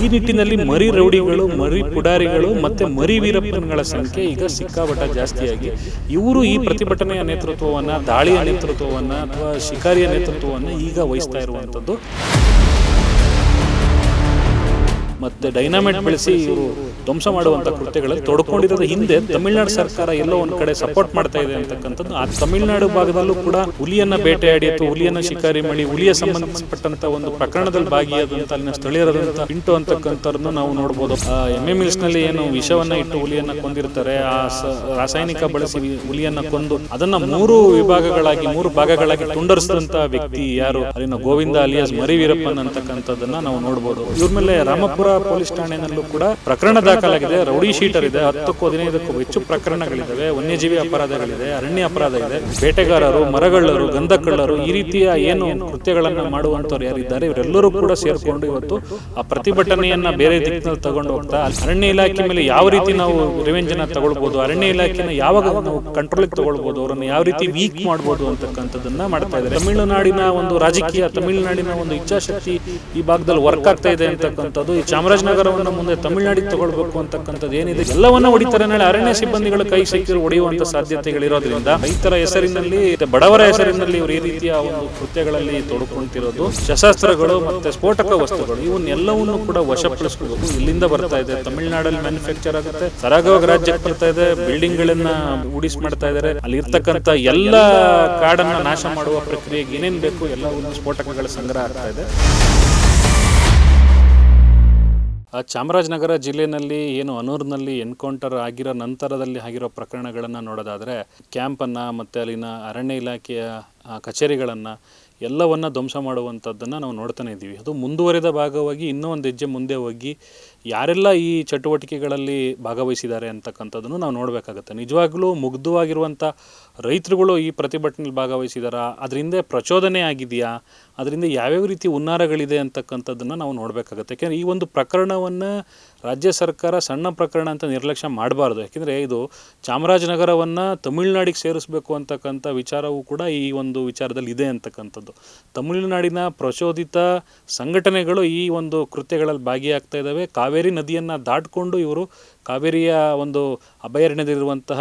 ಈ ನಿಟ್ಟಿನಲ್ಲಿ ಮರಿ ರೌಡಿಗಳು, ಮರಿ ಪುಡಾರಿಗಳು ಮತ್ತೆ ಮರಿ ವೀರಪ್ಪನ್ಗಳ ಸಂಖ್ಯೆ ಈಗ ಸಿಕ್ಕಾಪಟ್ಟ ಜಾಸ್ತಿಯಾಗಿ ಇವರು ಈ ಪ್ರತಿಭಟನೆಯ ನೇತೃತ್ವವನ್ನು, ದಾಳಿಯ ನೇತೃತ್ವವನ್ನು ಅಥವಾ ಶಿಕಾರಿಯ ನೇತೃತ್ವವನ್ನು ಈಗ ವಹಿಸ್ತಾ ಇರುವಂಥದ್ದು. ಮತ್ತೆ ಡೈನಾಮೈಟ್ ಬೆಳೆಸಿ ಇವರು ಧ್ವಂಸ ಮಾಡುವಂಥ ಕೃತ್ಯಗಳಲ್ಲಿ ತೊಡ್ಕೊಂಡಿರೋದು ಹಿಂದೆ ತಮಿಳುನಾಡು ಸರ್ಕಾರ ಎಲ್ಲೋ ಒಂದು ಕಡೆ ಸಪೋರ್ಟ್ ಮಾಡ್ತಾ ಇದೆ ಅಂತಕ್ಕಂಥದ್ದು. ಆ ತಮಿಳುನಾಡು ಭಾಗದಲ್ಲೂ ಕೂಡ ಹುಲಿಯನ್ನ ಬೇಟೆಯಾಡಿ ಅಥವಾ ಹುಲಿಯನ್ನ ಶಿಕಾರಿ ಮಾಡಿ ಹುಲಿಯ ಸಂಬಂಧಪಟ್ಟಂತ ಒಂದು ಪ್ರಕರಣದಲ್ಲಿ ಭಾಗಿಯಾದಂತ ಅಲ್ಲಿನ ಸ್ಥಳೀಯರಾದಂಥ ಪಿಂಟು ಅಂತಕ್ಕಂಥವ್ರನ್ನ ನಾವು ನೋಡ್ಬೋದು. ಎಮ್ಮೆ ಮಿಲ್ಸ್ ನಲ್ಲಿ ಏನು ವಿಷವನ್ನ ಇಟ್ಟು ಹುಲಿಯನ್ನ ಕೊಂದಿರ್ತಾರೆ, ಆ ರಾಸಾಯನಿಕ ಬಳಸಿ ಹುಲಿಯನ್ನ ಕೊಂದು ಅದನ್ನ ಮೂರು ಭಾಗಗಳಾಗಿ ತುಂಡರಿಸಿದಂತ ವ್ಯಕ್ತಿ ಯಾರು, ಅಲ್ಲಿನ ಗೋವಿಂದ ಅಲಿಯಾಸ್ ಮರಿ ವೀರಪ್ಪನ್ ಅಂತಕ್ಕಂಥದ್ದನ್ನ ನಾವು ನೋಡ್ಬೋದು. ಇವ್ರ ಮೇಲೆ ರಾಮಪುರ ಪೊಲೀಸ್ ಠಾಣೆನಲ್ಲೂ ಕೂಡ ಪ್ರಕರಣ ದಾಖಲಾಗಿದೆ. ರೌಡಿ ಶೀಟರ್ ಇದೆ, 10ಕ್ಕೂ 15ಕ್ಕೂ ಹೆಚ್ಚು ಪ್ರಕರಣಗಳಿದ್ದಾವೆ. ವನ್ಯಜೀವಿ ಅಪರಾಧಗಳಿದೆ, ಅರಣ್ಯ ಅಪರಾಧ ಇದೆ, ಬೇಟೆಗಾರರು, ಮರಗಳ್ಳರು, ಗಂಧಕಳ್ಳರು, ಈ ರೀತಿಯ ಏನು ಕೃತ್ಯಗಳನ್ನ ಮಾಡುವಂತವ್ರು ಯಾರಿದ್ದಾರೆ ಇವರೆಲ್ಲರೂ ಕೂಡ ಸೇರ್ಕೊಂಡು ಇವತ್ತು ಆ ಪ್ರತಿಭಟನೆಯನ್ನ ಬೇರೆ ದಿಕ್ಕಿನಲ್ಲಿ ತಗೊಂಡು ಹೋಗ್ತಾ ಅರಣ್ಯ ಇಲಾಖೆ ಮೇಲೆ ಯಾವ ರೀತಿ ನಾವು ರಿವೆಂಜ್ ಅನ್ನ ತಗೊಳ್ಬಹುದು, ಅರಣ್ಯ ಇಲಾಖೆನ ಯಾವಾಗ ನಾವು ಕಂಟ್ರೋಲ್ ತಗೊಳ್ಬಹುದು, ಅವರನ್ನು ಯಾವ ರೀತಿ ವೀಕ್ ಮಾಡಬಹುದು ಅಂತಕ್ಕಂಥದ್ದನ್ನ ಮಾಡ್ತಾ ಇದ್ದಾರೆ. ತಮಿಳುನಾಡಿನ ಒಂದು ರಾಜಕೀಯ, ತಮಿಳುನಾಡಿನ ಒಂದು ಇಚ್ಛಾಶಕ್ತಿ ಈ ಭಾಗದಲ್ಲಿ ವರ್ಕ್ ಆಗ್ತಾ ಇದೆ ಅಂತಕ್ಕಂಥದ್ದು. ಈ ಚಾಮರಾಜನಗರವನ್ನು ಮುಂದೆ ತಮಿಳುನಾಡಿಗೆ ತಗೊಳ್ಬೇಕು ಅಂತಕ್ಕಂಥದ್ದು ಏನಿದೆ ಎಲ್ಲವನ್ನ ಹೊಡಿತಾರೆ. ನಾಳೆ ಅರಣ್ಯ ಸಿಬ್ಬಂದಿಗಳು ಕೈ ಸಿಕ್ಕಿರು ಹೊಡೆಯುವಂತ ಸಾಧ್ಯತೆಗಳಿರೋದ್ರಿಂದ ರೈತರ ಹೆಸರಿನಲ್ಲಿ, ಬಡವರ ಹೆಸರಿನಲ್ಲಿ ಇವರು ಈ ರೀತಿಯ ಒಂದು ಕೃತ್ಯಗಳಲ್ಲಿ ತೊಡಕೊಂತಿರೋದು. ಶಸ್ತ್ರಾಸ್ತ್ರಗಳು ಮತ್ತೆ ಸ್ಫೋಟಕ ವಸ್ತುಗಳು ಇವನ್ನೆಲ್ಲವನ್ನು ಕೂಡ ವಶಪಡಿಸಬೇಕು. ಇಲ್ಲಿಂದ ಬರ್ತಾ ಇದೆ, ತಮಿಳುನಾಡಲ್ಲಿ ಮ್ಯಾನುಫ್ಯಾಕ್ಚರ್ ಆಗುತ್ತೆ, ಸರಾಗವಾಗಿ ರಾಜ್ಯಕ್ಕೆ ಬರ್ತಾ ಇದೆ, ಬಿಲ್ಡಿಂಗ್ ಗಳನ್ನ ಉಡಿಸ್ ಮಾಡ್ತಾ ಇದ್ದಾರೆ. ಅಲ್ಲಿ ಇರ್ತಕ್ಕಂಥ ಎಲ್ಲ ಕಾಡನ್ನ ನಾಶ ಮಾಡುವ ಪ್ರಕ್ರಿಯೆಗೆ ಏನೇನ್ ಬೇಕು ಎಲ್ಲವನ್ನು ಸ್ಫೋಟಕಗಳ ಸಂಗ್ರಹ ಆಗ್ತಾ ಇದೆ. ಚಾಮರಾಜನಗರ ಜಿಲ್ಲೆಯಲ್ಲಿ ಏನು ಅನೂರ್ನಲ್ಲಿ ಎನ್ಕೌಂಟರ್ ಆಗಿರೋ ನಂತರದಲ್ಲಿ ಆಗಿರೋ ಪ್ರಕರಣಗಳನ್ನು ನೋಡೋದಾದರೆ ಕ್ಯಾಂಪನ್ನು ಮತ್ತು ಅಲ್ಲಿನ ಅರಣ್ಯ ಇಲಾಖೆಯ ಕಚೇರಿಗಳನ್ನು ಎಲ್ಲವನ್ನು ಧ್ವಂಸ ಮಾಡುವಂಥದ್ದನ್ನು ನಾವು ನೋಡ್ತಾನೆ ಇದ್ದೀವಿ. ಅದು ಮುಂದುವರೆದ ಭಾಗವಾಗಿ ಇನ್ನೂ ಒಂದು ಹೆಜ್ಜೆ ಮುಂದೆ ಹೋಗಿ ಯಾರೆಲ್ಲ ಈ ಚಟುವಟಿಕೆಗಳಲ್ಲಿ ಭಾಗವಹಿಸಿದ್ದಾರೆ ಅಂತಕ್ಕಂಥದ್ದನ್ನು ನಾವು ನೋಡಬೇಕಾಗತ್ತೆ. ನಿಜವಾಗ್ಲೂ ಮುಗ್ಧವಾಗಿರುವಂಥ ರೈತರುಗಳು ಈ ಪ್ರತಿಭಟನೆಯಲ್ಲಿ ಭಾಗವಹಿಸಿದಾರಾ, ಅದರಿಂದ ಪ್ರಚೋದನೆ ಆಗಿದೆಯಾ, ಅದರಿಂದ ಯಾವ್ಯಾವ ರೀತಿ ಹುನ್ನಾರಗಳಿದೆ ಅಂತಕ್ಕಂಥದ್ದನ್ನು ನಾವು ನೋಡಬೇಕಾಗತ್ತೆ. ಯಾಕೆಂದರೆ ಈ ಒಂದು ಪ್ರಕರಣವನ್ನು ರಾಜ್ಯ ಸರ್ಕಾರ ಸಣ್ಣ ಪ್ರಕರಣ ಅಂತ ನಿರ್ಲಕ್ಷ್ಯ ಮಾಡಬಾರ್ದು. ಯಾಕೆಂದರೆ ಇದು ಚಾಮರಾಜನಗರವನ್ನು ತಮಿಳುನಾಡಿಗೆ ಸೇರಿಸಬೇಕು ಅಂತಕ್ಕಂಥ ವಿಚಾರವೂ ಕೂಡ ಈ ಒಂದು ವಿಚಾರದಲ್ಲಿ ಇದೆ ಅಂತಕ್ಕಂಥದ್ದು. ತಮಿಳುನಾಡಿನ ಪ್ರಚೋದಿತ ಸಂಘಟನೆಗಳು ಈ ಒಂದು ಕೃತ್ಯಗಳಲ್ಲಿ ಭಾಗಿಯಾಗ್ತಾ ಇದ್ದಾವೆ. ಕಾವೇರಿ ನದಿಯನ್ನು ದಾಟಿಕೊಂಡು ಇವರು ಕಾವೇರಿಯ ಒಂದು ಅಭಯಾರಣ್ಯದಲ್ಲಿರುವಂತಹ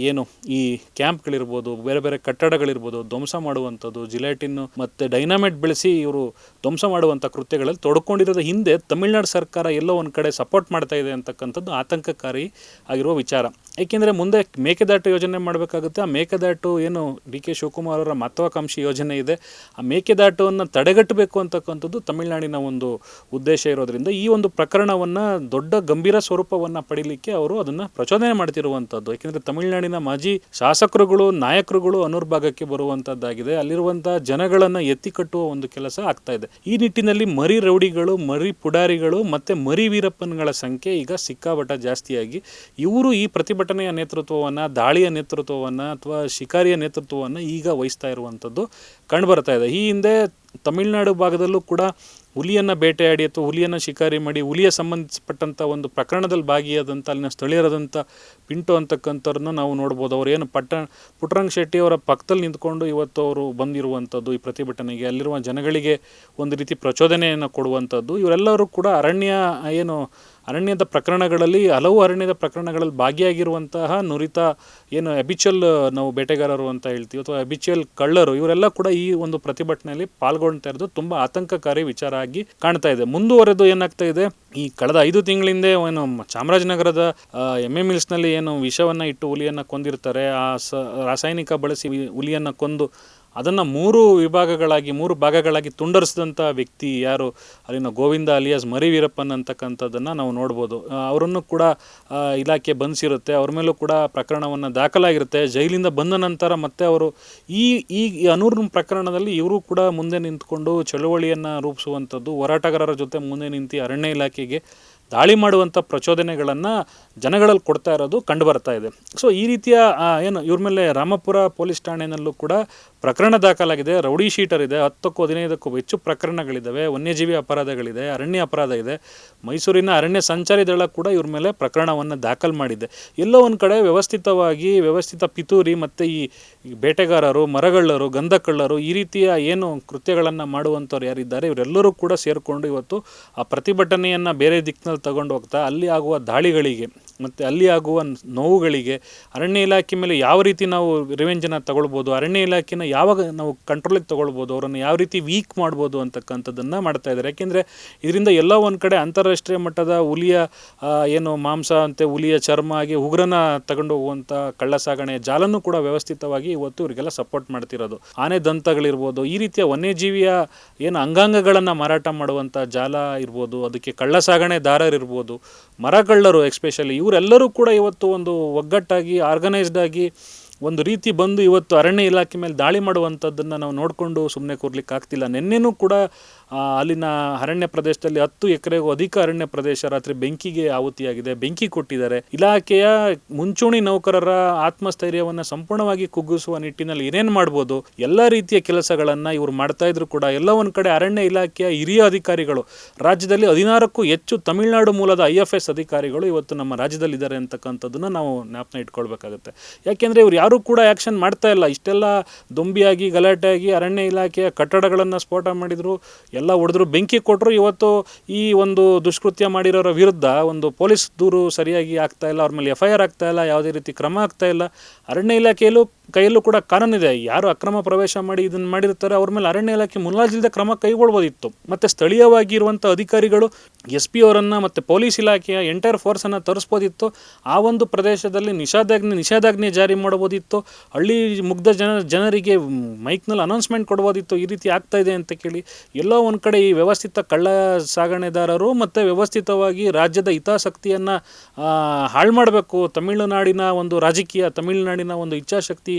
ಏನು ಈ ಕ್ಯಾಂಪ್ಗಳಿರ್ಬೋದು, ಬೇರೆ ಬೇರೆ ಕಟ್ಟಡಗಳಿರ್ಬೋದು ಧ್ವಂಸ ಮಾಡುವಂಥದ್ದು, ಜಿಲೆಟಿನ್ನು ಮತ್ತು ಡೈನಾಮೈಟ್ ಬೆಳೆಸಿ ಇವರು ಧ್ವಂಸ ಮಾಡುವಂಥ ಕೃತ್ಯಗಳಲ್ಲಿ ತೊಡ್ಕೊಂಡಿರೋದು ಹಿಂದೆ ತಮಿಳುನಾಡು ಸರ್ಕಾರ ಎಲ್ಲೋ ಒಂದು ಕಡೆ ಸಪೋರ್ಟ್ ಮಾಡ್ತಾ ಇದೆ ಅಂತಕ್ಕಂಥದ್ದು ಆತಂಕಕಾರಿ ಆಗಿರುವ ವಿಚಾರ. ಏಕೆಂದರೆ ಮುಂದೆ ಮೇಕೆದಾಟು ಯೋಜನೆ ಮಾಡಬೇಕಾಗುತ್ತೆ. ಆ ಮೇಕೆದಾಟು ಏನು ಡಿ.ಕೆ. ಶಿವಕುಮಾರ್ ಅವರ ಮಹತ್ವಾಕಾಂಕ್ಷಿ ಯೋಜನೆ ಇದೆ, ಆ ಮೇಕೆದಾಟುವನ್ನು ತಡೆಗಟ್ಟಬೇಕು ಅಂತಕ್ಕಂಥದ್ದು ತಮಿಳುನಾಡಿನ ಒಂದು ಉದ್ದೇಶ ಇರೋದ್ರಿಂದ ಈ ಒಂದು ಪ್ರಕರಣವನ್ನು ದೊಡ್ಡ ಗಂಭೀರ ಸ್ವರೂಪವನ್ನು ಪಡೀಲಿಕ್ಕೆ ಅವರು ಅದನ್ನು ಪ್ರಚೋದನೆ ಮಾಡ್ತಿರುವಂಥದ್ದು. ಏಕೆಂದರೆ ತಮಿಳುನಾಡಿನ ಮಾಜಿ ಶಾಸಕರುಗಳು, ನಾಯಕರುಗಳು ಅನೂರ್ ಭಾಗಕ್ಕೆ ಬರುವಂಥದ್ದಾಗಿದೆ. ಅಲ್ಲಿರುವಂಥ ಜನಗಳನ್ನು ಎತ್ತಿ ಕಟ್ಟುವ ಒಂದು ಕೆಲಸ ಆಗ್ತಾ ಇದೆ. ಈ ನಿಟ್ಟಿನಲ್ಲಿ ಮರಿ ರೌಡಿಗಳು, ಮರಿ ಪುಡಾರಿಗಳು ಮತ್ತು ಮರಿ ವೀರಪ್ಪನ್ಗಳ ಸಂಖ್ಯೆ ಈಗ ಸಿಕ್ಕಾಪಟ್ಟ ಜಾಸ್ತಿಯಾಗಿ ಇವರು ಈ ಪ್ರತಿಭಟನೆಯ ನೇತೃತ್ವವನ್ನು, ದಾಳಿಯ ನೇತೃತ್ವವನ್ನು ಅಥವಾ ಶಿಕಾರಿಯ ನೇತೃತ್ವವನ್ನು ಈಗ ವಹಿಸ್ತಾ ಇರುವಂಥದ್ದು ಕಂಡುಬರ್ತಾ ಇದೆ. ಈ ಹಿಂದೆ ತಮಿಳುನಾಡು ಭಾಗದಲ್ಲೂ ಕೂಡ ಹುಲಿಯನ್ನು ಬೇಟೆಯಾಡಿ ಅಥವಾ ಹುಲಿಯನ್ನು ಶಿಕಾರಿ ಮಾಡಿ ಹುಲಿಯ ಸಂಬಂಧಿಸಿಪಟ್ಟಂಥ ಒಂದು ಪ್ರಕರಣದಲ್ಲಿ ಭಾಗಿಯಾದಂಥ ಅಲ್ಲಿನ ಸ್ಥಳೀಯರಾದಂಥ ಪಿಂಟು ಅಂತಕ್ಕಂಥವ್ರನ್ನ ನಾವು ನೋಡ್ಬೋದು. ಅವರು ಏನು ಪುಟ್ಟರಂಗ ಶೆಟ್ಟಿ ಅವರ ಪಕ್ಕದಲ್ಲಿ ನಿಂತ್ಕೊಂಡು ಇವತ್ತು ಅವರು ಬಂದಿರುವಂಥದ್ದು ಈ ಪ್ರತಿಭಟನೆಗೆ, ಅಲ್ಲಿರುವ ಜನಗಳಿಗೆ ಒಂದು ರೀತಿ ಪ್ರಚೋದನೆಯನ್ನು ಕೊಡುವಂಥದ್ದು. ಇವರೆಲ್ಲರೂ ಕೂಡ ಅರಣ್ಯದ ಪ್ರಕರಣಗಳಲ್ಲಿ, ಹಲವು ಅರಣ್ಯದ ಪ್ರಕರಣಗಳಲ್ಲಿ ಭಾಗಿಯಾಗಿರುವಂತಹ ನುರಿತ ಏನು ಹ್ಯಾಬಿಚುವಲ್ ನಾವು ಬೇಟೆಗಾರರು ಅಂತ ಹೇಳ್ತೀವಿ ಅಥವಾ ಹ್ಯಾಬಿಚುವಲ್ ಕಳ್ಳರು, ಇವರೆಲ್ಲ ಕೂಡ ಈ ಒಂದು ಪ್ರತಿಭಟನೆಯಲ್ಲಿ ಪಾಲ್ಗೊಳ್ತಾ ಇರೋದು ತುಂಬ ಆತಂಕಕಾರಿ ವಿಚಾರ ಆಗಿ ಕಾಣ್ತಾ ಇದೆ. ಮುಂದುವರೆದು ಏನಾಗ್ತಾ ಇದೆ, ಈ ಕಳೆದ 5 ತಿಂಗಳಿಂದ ಏನು ಚಾಮರಾಜನಗರದ ಎಮ್ಮೆ ಮಿಲ್ಸ್ನಲ್ಲಿ ಏನು ವಿಷವನ್ನು ಇಟ್ಟು ಹುಲಿಯನ್ನು ಕೊಂದಿರ್ತಾರೆ, ಆ ರಾಸಾಯನಿಕ ಬಳಸಿ ಹುಲಿಯನ್ನು ಕೊಂದು ಅದನ್ನು ಮೂರು ಭಾಗಗಳಾಗಿ ತುಂಡರಿಸಿದಂಥ ವ್ಯಕ್ತಿ ಯಾರು, ಅಲ್ಲಿನ ಗೋವಿಂದ ಅಲಿಯಾಸ್ ಮರಿ ವೀರಪ್ಪನ್ ಅಂತಕ್ಕಂಥದ್ದನ್ನು ನಾವು ನೋಡ್ಬೋದು. ಅವರನ್ನು ಕೂಡ ಇಲಾಖೆ ಬಂಧಿಸಿರುತ್ತೆ, ಅವ್ರ ಮೇಲೂ ಕೂಡ ಪ್ರಕರಣವನ್ನು ದಾಖಲಾಗಿರುತ್ತೆ. ಜೈಲಿಂದ ಬಂದ ನಂತರ ಮತ್ತೆ ಅವರು ಈ ಅನೂರ್ ಪ್ರಕರಣದಲ್ಲಿ ಇವರು ಕೂಡ ಮುಂದೆ ನಿಂತ್ಕೊಂಡು ಚಳುವಳಿಯನ್ನು ರೂಪಿಸುವಂಥದ್ದು, ಹೋರಾಟಗಾರರ ಜೊತೆ ಮುಂದೆ ನಿಂತು ಅರಣ್ಯ ಇಲಾಖೆಗೆ ದಾಳಿ ಮಾಡುವಂಥ ಪ್ರಚೋದನೆಗಳನ್ನು ಜನಗಳಲ್ಲಿ ಕೊಡ್ತಾ ಇರೋದು ಕಂಡು ಬರ್ತಾ ಇದೆ. ಸೊ ಈ ರೀತಿಯ ಇವ್ರ ಮೇಲೆ ರಾಮಪುರ ಪೊಲೀಸ್ ಠಾಣೆನಲ್ಲೂ ಕೂಡ ಪ್ರಕರಣ ದಾಖಲಾಗಿದೆ, ರೌಡಿ ಶೀಟರ್ ಇದೆ, 10ಕ್ಕೂ 15ಕ್ಕೂ ಹೆಚ್ಚು ಪ್ರಕರಣಗಳಿದ್ದಾವೆ, ವನ್ಯಜೀವಿ ಅಪರಾಧಗಳಿದೆ, ಅರಣ್ಯ ಅಪರಾಧ ಇದೆ. ಮೈಸೂರಿನ ಅರಣ್ಯ ಸಂಚಾರಿ ದಳ ಕೂಡ ಇವ್ರ ಮೇಲೆ ಪ್ರಕರಣವನ್ನು ದಾಖಲು ಮಾಡಿದೆ. ಎಲ್ಲೋ ಒಂದು ಕಡೆ ವ್ಯವಸ್ಥಿತ ಪಿತೂರಿ ಮತ್ತು ಈ ಬೇಟೆಗಾರರು, ಮರಗಳ್ಳರು, ಗಂಧಕಳ್ಳರು ಈ ರೀತಿಯ ಏನು ಕೃತ್ಯಗಳನ್ನು ಮಾಡುವಂಥವ್ರು ಯಾರಿದ್ದಾರೆ ಇವರೆಲ್ಲರೂ ಕೂಡ ಸೇರಿಕೊಂಡು ಇವತ್ತು ಆ ಪ್ರತಿಭಟನೆಯನ್ನು ಬೇರೆ ದಿಕ್ಕಿನಲ್ಲಿ ತಗೊಂಡು ಹೋಗ್ತಾ ಅಲ್ಲಿ ಆಗುವ ದಾಳಿಗಳಿಗೆ ಮತ್ತು ಅಲ್ಲಿ ಆಗುವ ನೋವುಗಳಿಗೆ ಅರಣ್ಯ ಇಲಾಖೆ ಮೇಲೆ ಯಾವ ರೀತಿ ನಾವು ರಿವೆಂಜನ್ನು ತಗೊಳ್ಬೋದು, ಅರಣ್ಯ ಇಲಾಖೆನ ಯಾವಾಗ ನಾವು ಕಂಟ್ರೋಲಿಗೆ ತೊಗೊಳ್ಬೋದು, ಅವರನ್ನು ಯಾವ ರೀತಿ ವೀಕ್ ಮಾಡ್ಬೋದು ಅಂತಕ್ಕಂಥದ್ದನ್ನು ಮಾಡ್ತಾ ಇದ್ದಾರೆ. ಯಾಕೆಂದರೆ ಇದರಿಂದ ಎಲ್ಲೋ ಒಂದು ಕಡೆ ಅಂತಾರಾಷ್ಟ್ರೀಯ ಮಟ್ಟದ ಹುಲಿಯ ಏನು ಮಾಂಸ ಅಂತೆ, ಹುಲಿಯ ಚರ್ಮ ಆಗಿ ಉಗ್ರನ ತಗೊಂಡು ಹೋಗುವಂಥ ಕಳ್ಳ ಸಾಗಣೆ ಜಾಲನೂ ಕೂಡ ವ್ಯವಸ್ಥಿತವಾಗಿ ಇವತ್ತು ಇವರಿಗೆಲ್ಲ ಸಪೋರ್ಟ್ ಮಾಡ್ತಿರೋದು. ಆನೆ ದಂತಗಳಿರ್ಬೋದು, ಈ ರೀತಿಯ ವನ್ಯಜೀವಿಯ ಏನು ಅಂಗಾಂಗಗಳನ್ನು ಮಾರಾಟ ಮಾಡುವಂಥ ಜಾಲ ಇರ್ಬೋದು, ಅದಕ್ಕೆ ಕಳ್ಳ ಸಾಗಣೆದಾರರಿರ್ಬೋದು, ಮರಗಳ್ಳರು ಎಸ್ಪೆಷಲಿ ಇವರೆಲ್ಲರೂ ಕೂಡ ಇವತ್ತು ಒಂದು ಒಗ್ಗಟ್ಟಾಗಿ ಆರ್ಗನೈಸ್ಡ್ ಆಗಿ ಒಂದು ರೀತಿ ಬಂದು ಇವತ್ತು ಅರಣ್ಯ ಇಲಾಖೆ ಮೇಲೆ ದಾಳಿ ಮಾಡುವಂಥದ್ದನ್ನು ನಾವು ನೋಡಿಕೊಂಡು ಸುಮ್ಮನೆ ಕೂರ್ಲಿಕ್ಕೆ ಆಗ್ತಿಲ್ಲ. ನಿನ್ನೆನೂ ಕೂಡ ಅಲ್ಲಿನ ಅರಣ್ಯ ಪ್ರದೇಶದಲ್ಲಿ 10 ಎಕರೆಗೂ ಅಧಿಕ ಅರಣ್ಯ ಪ್ರದೇಶ ರಾತ್ರಿ ಬೆಂಕಿಗೆ ಆಹುತಿಯಾಗಿದೆ, ಬೆಂಕಿ ಕೊಟ್ಟಿದ್ದಾರೆ. ಇಲಾಖೆಯ ಮುಂಚೂಣಿ ನೌಕರರ ಆತ್ಮಸ್ಥೈರ್ಯವನ್ನು ಸಂಪೂರ್ಣವಾಗಿ ಕುಗ್ಗಿಸುವ ನಿಟ್ಟಿನಲ್ಲಿ ಏನೇನು ಮಾಡ್ಬೋದು ಎಲ್ಲ ರೀತಿಯ ಕೆಲಸಗಳನ್ನು ಇವರು ಮಾಡ್ತಾ ಇದ್ರು ಕೂಡ ಎಲ್ಲ ಒಂದು ಕಡೆ ಅರಣ್ಯ ಇಲಾಖೆಯ ಹಿರಿಯ ಅಧಿಕಾರಿಗಳು, ರಾಜ್ಯದಲ್ಲಿ 16ಕ್ಕೂ ಹೆಚ್ಚು ತಮಿಳುನಾಡು ಮೂಲದ IFS ಅಧಿಕಾರಿಗಳು ಇವತ್ತು ನಮ್ಮ ರಾಜ್ಯದಲ್ಲಿದ್ದಾರೆ ಅಂತಕ್ಕಂಥದ್ದನ್ನು ನಾವು ಜ್ಞಾಪನ ಇಟ್ಕೊಳ್ಬೇಕಾಗುತ್ತೆ. ಯಾಕೆಂದರೆ ಇವ್ರು ಯಾರೂ ಕೂಡ ಆ್ಯಕ್ಷನ್ ಮಾಡ್ತಾ ಇಲ್ಲ. ಇಷ್ಟೆಲ್ಲ ದೊಂಬಿಯಾಗಿ ಗಲಾಟೆಯಾಗಿ ಅರಣ್ಯ ಇಲಾಖೆಯ ಕಟ್ಟಡಗಳನ್ನು ಸ್ಫೋಟ ಮಾಡಿದರು, ಎಲ್ಲ ಹೊಡೆದ್ರು, ಬೆಂಕಿ ಕೊಟ್ಟರು. ಇವತ್ತು ಈ ಒಂದು ದುಷ್ಕೃತ್ಯ ಮಾಡಿರೋರ ವಿರುದ್ಧ ಒಂದು ಪೊಲೀಸ್ ದೂರು ಸರಿಯಾಗಿ ಆಗ್ತಾ ಇಲ್ಲ, ಅವ್ರ ಮೇಲೆ FIR ಆಗ್ತಾ ಇಲ್ಲ, ಯಾವುದೇ ರೀತಿ ಕ್ರಮ ಆಗ್ತಾ ಇಲ್ಲ. ಅರಣ್ಯ ಕೈಯಲ್ಲೂ ಕೂಡ ಕಾನೂನಿದೆ. ಯಾರು ಅಕ್ರಮ ಪ್ರವೇಶ ಮಾಡಿ ಇದನ್ನು ಮಾಡಿರ್ತಾರೆ ಅವ್ರ ಮೇಲೆ ಅರಣ್ಯ ಇಲಾಖೆ ಮುಲಾಜಿಲ್ಲದೆ ಕ್ರಮ ಕೈಗೊಳ್ಬೋದಿತ್ತು. ಮತ್ತು ಸ್ಥಳೀಯವಾಗಿ ಇರುವಂಥ ಅಧಿಕಾರಿಗಳು SP ಅವರನ್ನು ಮತ್ತು ಪೊಲೀಸ್ ಇಲಾಖೆಯ ಎಂಟೈರ್ ಫೋರ್ಸನ್ನು ತರಿಸ್ಬೋದಿತ್ತು. ಆ ಒಂದು ಪ್ರದೇಶದಲ್ಲಿ ನಿಷೇಧಾಜ್ಞೆ ಜಾರಿ ಮಾಡ್ಬೋದಿತ್ತು. ಹಳ್ಳಿ ಮುಗ್ಧ ಜನರಿಗೆ ಮೈಕ್ನಲ್ಲಿ ಅನೌನ್ಸ್ಮೆಂಟ್ ಕೊಡ್ಬೋದಿತ್ತು, ಈ ರೀತಿ ಆಗ್ತಾ ಇದೆ ಅಂತ ಕೇಳಿ. ಎಲ್ಲೋ ಒಂದು ಕಡೆ ಈ ವ್ಯವಸ್ಥಿತ ಕಳ್ಳ ಸಾಗಣೆದಾರರು ಮತ್ತು ವ್ಯವಸ್ಥಿತವಾಗಿ ರಾಜ್ಯದ ಹಿತಾಸಕ್ತಿಯನ್ನು ಹಾಳು ಮಾಡಬೇಕು, ತಮಿಳುನಾಡಿನ ಒಂದು ರಾಜಕೀಯ, ತಮಿಳುನಾಡಿನ ಒಂದು ಇಚ್ಛಾಶಕ್ತಿ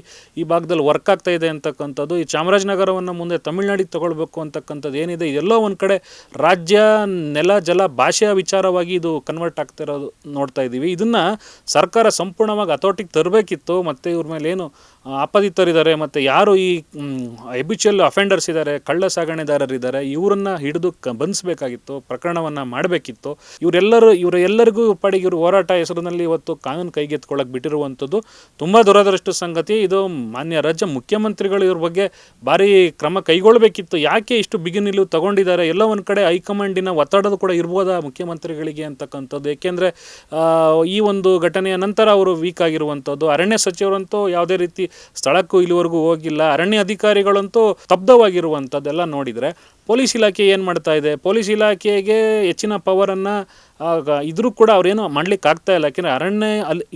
ಈ ಭಾಗದಲ್ಲಿ ವರ್ಕ್ ಆಗ್ತಾ ಇದೆ ಅಂತಕ್ಕಂಥದ್ದು, ಈ ಚಾಮರಾಜನಗರವನ್ನು ಮುಂದೆ ತಮಿಳುನಾಡಿಗೆ ತಗೊಳ್ಬೇಕು ಅಂತಕ್ಕಂಥದ್ದು ಏನಿದೆ, ಎಲ್ಲೋ ಒಂದು ಕಡೆ ರಾಜ್ಯ, ನೆಲ, ಜಲ, ಭಾಷೆಯ ವಿಚಾರವಾಗಿ ಇದು ಕನ್ವರ್ಟ್ ಆಗ್ತಿರೋದು ನೋಡ್ತಾ ಇದ್ದೀವಿ. ಇದನ್ನು ಸರ್ಕಾರ ಸಂಪೂರ್ಣವಾಗಿ ಹತೋಟಿಗೆ ತರಬೇಕಿತ್ತು. ಮತ್ತು ಇವ್ರ ಮೇಲೆ ಏನು ಆಪಾದಿತರಿದ್ದಾರೆ ಮತ್ತು ಯಾರು ಈ ಎಬಿಚುವಲ್ ಅಫೆಂಡರ್ಸ್ ಇದ್ದಾರೆ, ಕಳ್ಳ ಸಾಗಣೆದಾರರಿದ್ದಾರೆ, ಇವರನ್ನು ಹಿಡಿದು ಬಂಧಿಸಬೇಕಾಗಿತ್ತು, ಪ್ರಕರಣವನ್ನು ಮಾಡಬೇಕಿತ್ತು. ಇವರೆಲ್ಲರಿಗೂ ಪಾಡಿಗೆ ಇವರು ಹೋರಾಟ ಹೆಸರಿನಲ್ಲಿ ಇವತ್ತು ಕಾನೂನು ಕೈಗೆತ್ಕೊಳ್ಳೋಕೆ ಬಿಟ್ಟಿರುವಂಥದ್ದು ತುಂಬ ದುರದೃಷ್ಟ ಸಂಗತಿ. ಇದು ಮಾನ್ಯ ರಾಜ್ಯ ಮುಖ್ಯಮಂತ್ರಿಗಳು ಇವ್ರ ಬಗ್ಗೆ ಭಾರಿ ಕ್ರಮ ಕೈಗೊಳ್ಳಬೇಕಿತ್ತು. ಯಾಕೆ ಇಷ್ಟು ಬಿಗಿ ನಿಲುವು ತಗೊಂಡಿದ್ದಾರೆ? ಎಲ್ಲೋ ಒಂದು ಕಡೆ ಹೈಕಮಾಂಡಿನ ಒತ್ತಡದ ಕೂಡ ಇರ್ಬೋದಾ ಮುಖ್ಯಮಂತ್ರಿಗಳಿಗೆ ಅಂತಕ್ಕಂಥದ್ದು. ಏಕೆಂದರೆ ಈ ಒಂದು ಘಟನೆಯ ನಂತರ ಅವರು ವೀಕ್ ಆಗಿರುವಂಥದ್ದು. ಅರಣ್ಯ ಸಚಿವರಂತೂ ಯಾವುದೇ ರೀತಿ ಸ್ಥಳಕ್ಕೂ ಇಲ್ಲಿವರೆಗೂ ಹೋಗಿಲ್ಲ. ಅರಣ್ಯ ಅಧಿಕಾರಿಗಳಂತೂ ಸ್ತಬ್ಧವಾಗಿರುವಂಥದ್ದೆಲ್ಲ ನೋಡಿದರೆ ಪೊಲೀಸ್ ಇಲಾಖೆ ಏನು ಮಾಡ್ತಾ ಇದೆ? ಪೊಲೀಸ್ ಇಲಾಖೆಗೆ ಹೆಚ್ಚಿನ ಪವರನ್ನು ಇದ್ರೂ ಕೂಡ ಅವ್ರೇನು ಮಾಡ್ಲಿಕ್ಕೆ ಆಗ್ತಾ ಇಲ್ಲ. ಯಾಕೆಂದರೆ ಅರಣ್ಯ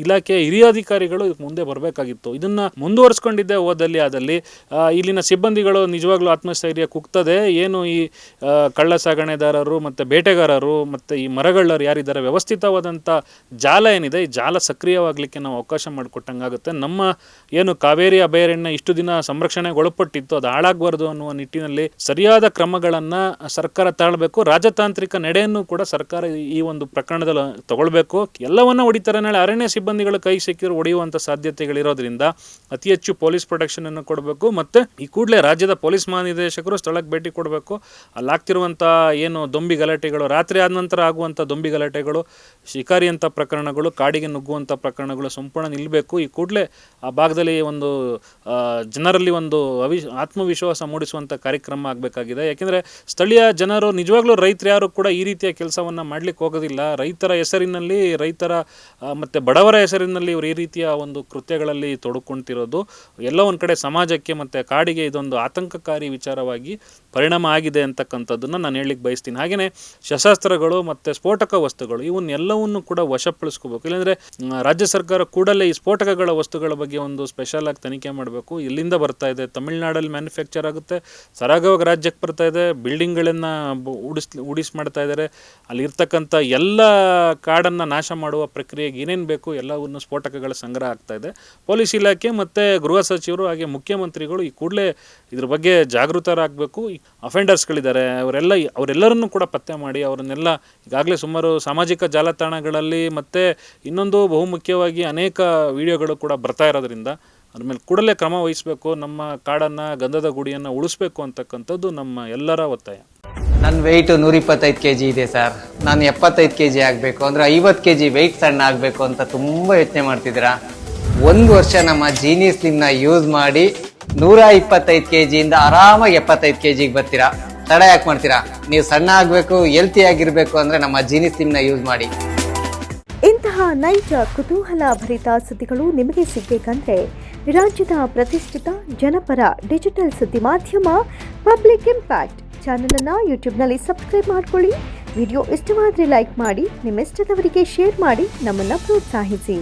ಇಲಾಖೆಯ ಹಿರಿಯ ಅಧಿಕಾರಿಗಳು ಮುಂದೆ ಬರಬೇಕಾಗಿತ್ತು. ಇದನ್ನು ಮುಂದುವರಿಸ್ಕೊಂಡಿದ್ದೆ ಆದಲ್ಲಿ ಇಲ್ಲಿನ ಸಿಬ್ಬಂದಿಗಳು ನಿಜವಾಗ್ಲೂ ಆತ್ಮಸ್ಥೈರ್ಯ ಕುಗ್ತದೆ. ಏನು ಈ ಕಳ್ಳ ಸಾಗಣೆದಾರರು ಮತ್ತು ಬೇಟೆಗಾರರು ಮತ್ತು ಈ ಮರಗಳ್ಳರು ಯಾರಿದ್ದಾರೆ, ವ್ಯವಸ್ಥಿತವಾದಂಥ ಜಾಲ ಏನಿದೆ, ಈ ಜಾಲ ಸಕ್ರಿಯವಾಗಲಿಕ್ಕೆ ನಾವು ಅವಕಾಶ ಮಾಡಿಕೊಟ್ಟಂಗಾಗುತ್ತೆ. ನಮ್ಮ ಏನು ಕಾವೇರಿ ಅಭಯಾರಣ್ಯ ಇಷ್ಟು ದಿನ ಸಂರಕ್ಷಣೆಗೊಳಪಟ್ಟಿತ್ತು, ಅದು ಹಾಳಾಗಬಾರ್ದು ಅನ್ನುವ ನಿಟ್ಟಿನಲ್ಲಿ ಸರಿಯಾದ ಕ್ರಮಗಳನ್ನು ಸರ್ಕಾರ ತಗೊಳ್ಬೇಕು. ರಾಜತಾಂತ್ರಿಕ ನಡೆಯನ್ನು ಕೂಡ ಸರ್ಕಾರ ಈ ಒಂದು ಪ್ರಕರಣದಲ್ಲಿ ತಗೊಳ್ಬೇಕು. ಎಲ್ಲವನ್ನ ಹೊಡಿತಾರೆ. ನಾಳೆ ಅರಣ್ಯ ಸಿಬ್ಬಂದಿಗಳು ಕೈ ಸಿಕ್ಕಿದ್ರು ಹೊಡೆಯುವಂಥ ಸಾಧ್ಯತೆಗಳಿರೋದ್ರಿಂದ ಅತಿ ಹೆಚ್ಚು ಪೊಲೀಸ್ ಪ್ರೊಟೆಕ್ಷನ್ ಅನ್ನು ಕೊಡಬೇಕು. ಮತ್ತು ಈ ಕೂಡಲೇ ರಾಜ್ಯದ ಪೊಲೀಸ್ ಮಹಾನಿರ್ದೇಶಕರು ಸ್ಥಳಕ್ಕೆ ಭೇಟಿ ಕೊಡಬೇಕು. ಅಲ್ಲಾಗ್ತಿರುವಂಥ ಏನು ದೊಂಬಿ ಗಲಾಟೆಗಳು, ರಾತ್ರಿ ಆದ ನಂತರ ಆಗುವಂಥ ದೊಂಬಿ ಗಲಾಟೆಗಳು, ಶಿಕಾರಿ ಅಂತ ಪ್ರಕರಣಗಳು, ಕಾಡಿಗೆ ನುಗ್ಗುವಂಥ ಪ್ರಕರಣಗಳು ಸಂಪೂರ್ಣ ನಿಲ್ಲಬೇಕು. ಈ ಕೂಡಲೇ ಆ ಭಾಗದಲ್ಲಿ ಒಂದು ಜನರಲ್ಲಿ ಒಂದು ಆತ್ಮವಿಶ್ವಾಸ ಮೂಡಿಸುವಂಥ ಕಾರ್ಯಕ್ರಮ ಆಗಬೇಕಾಗಿದೆ. ಯಾಕೆಂದರೆ ಸ್ಥಳೀಯ ಜನರು ನಿಜವಾಗ್ಲೂ ರೈತರು ಯಾರು ಕೂಡ ಈ ರೀತಿಯ ಕೆಲಸವನ್ನು ಮಾಡಲಿಕ್ಕೆ ಹೋಗೋದಿಲ್ಲ. ರೈತರ ಹೆಸರಿನಲ್ಲಿ, ರೈತರ ಮತ್ತು ಬಡವರ ಹೆಸರಿನಲ್ಲಿ ಇವರು ಈ ರೀತಿಯ ಒಂದು ಕೃತ್ಯಗಳಲ್ಲಿ ತೊಡಕೊಂತಿರೋದು ಎಲ್ಲ ಒಂದು ಕಡೆ ಸಮಾಜಕ್ಕೆ ಮತ್ತು ಕಾಡಿಗೆ ಇದೊಂದು ಆತಂಕಕಾರಿ ವಿಚಾರವಾಗಿ ಪರಿಣಾಮ ಆಗಿದೆ ಅಂತಕ್ಕಂಥದ್ದನ್ನು ನಾನು ಹೇಳಲಿಕ್ಕೆ ಬಯಸ್ತೀನಿ. ಹಾಗೆಯೇ ಶಸ್ತ್ರಾಸ್ತ್ರಗಳು ಮತ್ತು ಸ್ಫೋಟಕ ವಸ್ತುಗಳು ಇವನ್ನೆಲ್ಲವನ್ನು ಕೂಡ ವಶಪಡಿಸ್ಕೋಬೇಕು. ಇಲ್ಲಾಂದರೆ ರಾಜ್ಯ ಸರ್ಕಾರ ಕೂಡಲೇ ಈ ಸ್ಫೋಟಕಗಳ ವಸ್ತುಗಳ ಬಗ್ಗೆ ಒಂದು ಸ್ಪೆಷಲ್ ಆಗಿ ತನಿಖೆ ಮಾಡಬೇಕು. ಎಲ್ಲಿಂದ ಬರ್ತಾ ಇದೆ? ತಮಿಳುನಾಡಲ್ಲಿ ಮ್ಯಾನುಫ್ಯಾಕ್ಚರ್ ಆಗುತ್ತೆ, ಸರಾಗವಾಗಿ ರಾಜ್ಯಕ್ಕೆ ಬರ್ತಾ ಇದೆ, ಬಿಲ್ಡಿಂಗ್ಗಳನ್ನು ಉಡಿಸ್ ಮಾಡ್ತಾ ಇದ್ದಾರೆ. ಅಲ್ಲಿರ್ತಕ್ಕಂಥ ಎಲ್ಲ ಕಾಡನ್ನು ನಾಶ ಮಾಡುವ ಪ್ರಕ್ರಿಯೆಗೆ ಏನೇನು ಬೇಕು ಎಲ್ಲವನ್ನು ಸ್ಫೋಟಕಗಳ ಸಂಗ್ರಹ ಆಗ್ತಾ ಇದೆ. ಪೊಲೀಸ್ ಇಲಾಖೆ ಮತ್ತು ಗೃಹ ಸಚಿವರು ಹಾಗೆ ಮುಖ್ಯಮಂತ್ರಿಗಳು ಈ ಕೂಡಲೇ ಇದ್ರ ಬಗ್ಗೆ ಜಾಗೃತರಾಗಬೇಕು. ಅಫೆಂಡರ್ಸ್ಗಳಿದ್ದಾರೆ ಅವರೆಲ್ಲರನ್ನೂ ಕೂಡ ಪತ್ತೆ ಮಾಡಿ ಅವರನ್ನೆಲ್ಲ ಈಗಾಗಲೇ ಸುಮಾರು ಸಾಮಾಜಿಕ ಜಾಲತಾಣಗಳಲ್ಲಿ ಮತ್ತು ಇನ್ನೊಂದು ಬಹುಮುಖ್ಯವಾಗಿ ಅನೇಕ ವಿಡಿಯೋಗಳು ಕೂಡ ಬರ್ತಾ ಇರೋದ್ರಿಂದ ಅದ್ಮೇಲೆ ಕೂಡಲೇ ಕ್ರಮ ವಹಿಸಬೇಕು, ನಮ್ಮ ಕಾಡನ್ನು, ಗಂಧದ ಗುಡಿಯನ್ನು ಉಳಿಸ್ಬೇಕು ಅಂತಕ್ಕಂಥದ್ದು ನಮ್ಮ ಎಲ್ಲರ ಒತ್ತಾಯ. ನನ್ನ ವೆಯ್ಟು 125 kg ಇದೆ ಸರ್. ನಾನು 75 kg ಆಗಬೇಕು ಅಂದರೆ 50 kg ವೆಯ್ಟ್ ಸಣ್ಣ ಆಗಬೇಕು ಅಂತ ತುಂಬ ಯೋಚನೆ ಮಾಡ್ತಿದ್ದೀರಾ. 1 ವರ್ಷ ನಮ್ಮ ಜೀನಿ ಸ್ಲಿಮ್ನ ಯೂಸ್ ಮಾಡಿ 125 kg ಇಂದ ಆರಾಮಾಗಿ 75 kgಗೆ ಬರ್ತೀರಾ. ತಡ ಯಾಕೆ ಮಾಡ್ತೀರಾ? ನೀವು ಸಣ್ಣ ಆಗಬೇಕು, ಹೆಲ್ತಿ ಆಗಿರಬೇಕು ಅಂದರೆ ನಮ್ಮ ಜೀನಿ ಸ್ಲಿಮ್ನ ಯೂಸ್ ಮಾಡಿ. ಇಂತಹ ನೈಜ ಕುತೂಹಲ ಭರಿತ ಸುದ್ದಿಗಳು ನಿಮಗೆ ಸಿಗಬೇಕಂದ್ರೆ ರಾಜ್ಯದ ಪ್ರತಿಷ್ಠಿತ ಜನಪರ ಡಿಜಿಟಲ್ ಸುದ್ದಿ ಮಾಧ್ಯಮ ಪಬ್ಲಿಕ್ ಇಂಪ್ಯಾಕ್ಟ್ ಚಾನಲನ್ನು ಯೂಟ್ಯೂಬ್ನಲ್ಲಿ ಸಬ್ಸ್ಕ್ರೈಬ್ ಮಾಡ್ಕೊಳ್ಳಿ. ವಿಡಿಯೋ ಇಷ್ಟವಾದರೆ ಲೈಕ್ ಮಾಡಿ, ನಿಮ್ಮಿಷ್ಟದವರಿಗೆ ಶೇರ್ ಮಾಡಿ ನಮ್ಮನ್ನು ಪ್ರೋತ್ಸಾಹಿಸಿ.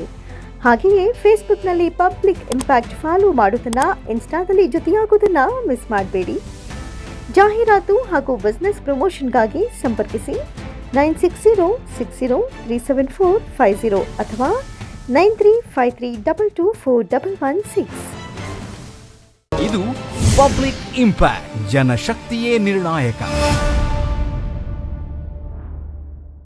ಹಾಗೆಯೇ ಫೇಸ್ಬುಕ್ನಲ್ಲಿ ಪಬ್ಲಿಕ್ ಇಂಪ್ಯಾಕ್ಟ್ ಫಾಲೋ ಮಾಡೋದನ್ನು, ಇನ್ಸ್ಟಾದಲ್ಲಿ ಜೊತೆಯಾಗೋದನ್ನು ಮಿಸ್ ಮಾಡಬೇಡಿ. ಜಾಹೀರಾತು ಹಾಗೂ ಬಿಸ್ನೆಸ್ ಪ್ರಮೋಷನ್ಗಾಗಿ ಸಂಪರ್ಕಿಸಿ 9606037450 ಅಥವಾ 9353224116. ಇದು ಪಬ್ಲಿಕ್ ಇಂಪ್ಯಾಕ್ಟ್, ಜನಶಕ್ತಿಯೇ ನಿರ್ಣಾಯಕ.